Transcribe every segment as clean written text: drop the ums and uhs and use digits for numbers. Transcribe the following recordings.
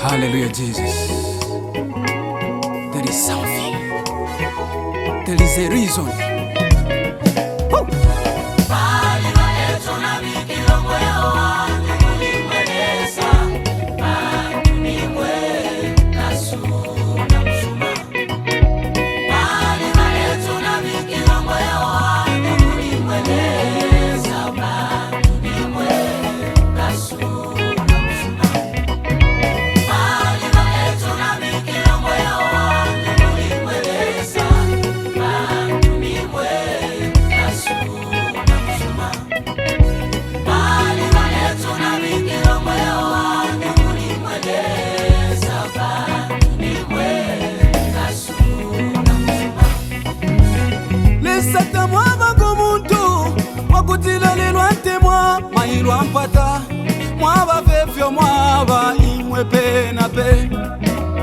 Hallelujah, Jesus. There is something. There is a reason. Woo! Mailwa mpata mwaba vefyo mwaba imwe pe na pe.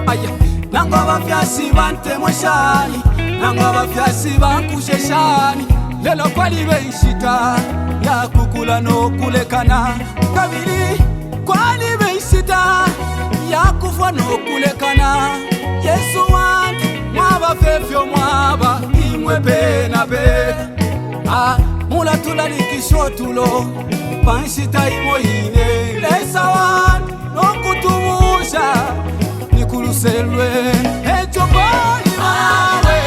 Aya nango abafyasi bantemwe shani, nango abafyasi bankushe shani. Lelo kwali benshita ya kukula no kulekana. Kabili kwali benshita ya kufwa no kulekana. Yesu wangu mwaba vefyo mwaba imwe pe na pe. Mula tulalikisho tulo panshita imoyine lesa wan nokutumusha nikuluselwe echo bali mawe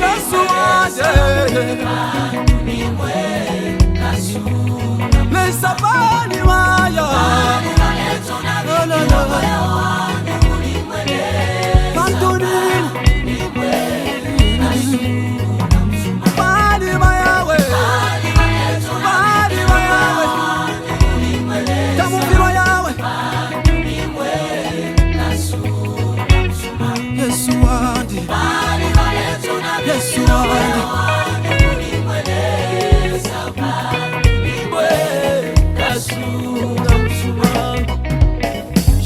Yesu wanje lesa bali maya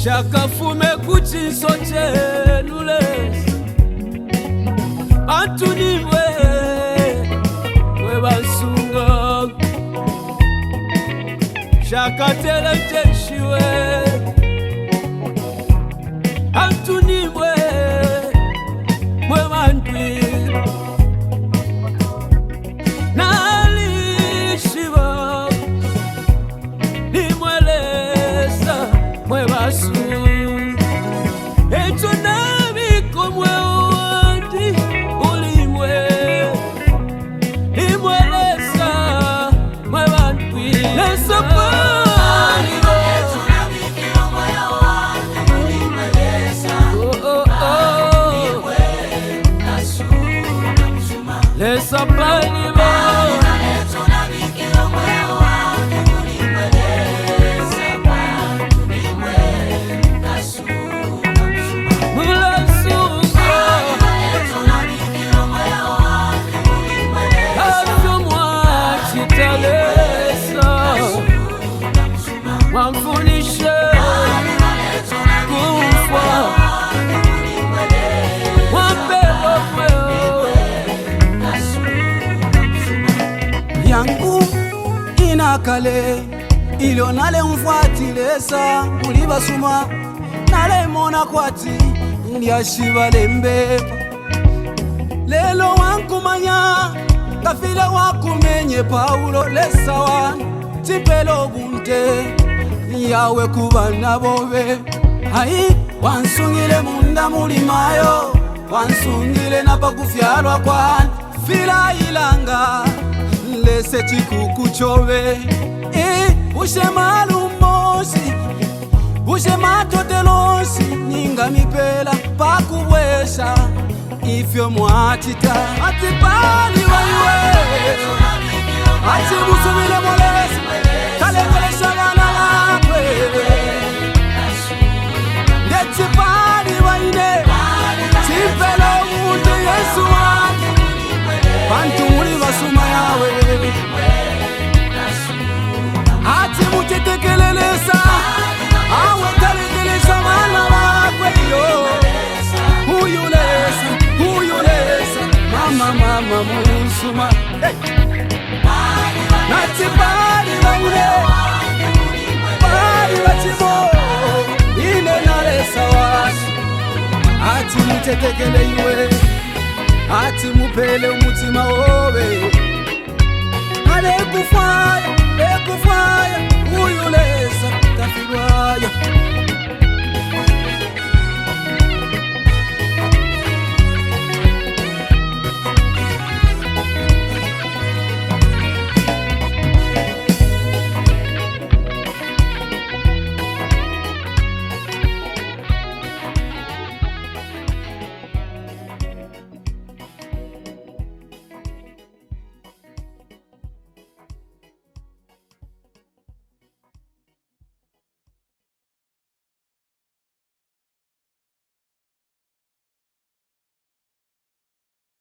Shakafume kuchiso chenule Antunimwe Webasunga Shakatele jeshiwe Antunimwe Mwemandwi Nalishiva Nimwelesa Mwebasu Echo nabi komwe uwandi ulimwe Imwelesa Mwebandwi Lesa pali Echo nabi komwe uwandi ulimwelesa Imwe Nasu Namsuma Lesa pali Echo nabi komwe uwandi ulimwelesa Wamfunishe kufa Wambebo kweo yangu inakale Ilio nale mfuatilesa Ulibasuma nale mona kwati Ndiashiva lembe Lelo wankumanya Kafile wakumenye Paulo lesawa Tipelo gunte Yawe kubana bobe Hai wansungile munda mulimayo Wansungile napakufyalwa kwan Fila ilanga Lese chikuku chobe Ushe malumosi Ushe matotelosi Ninga mipela pakuwesha Ifyo mwachita Atipali waiwe Atibusumile molesi Kalengolesha wana lakwe Netipali waine Tipelo mundu Yesu wake Bantu muli basuma yawe Ati mutitekelelesa Awe kalekelesha wana lakwe yo atetekele iwe ati mupele umutima wowe alekufaya uyuleza kafirwaya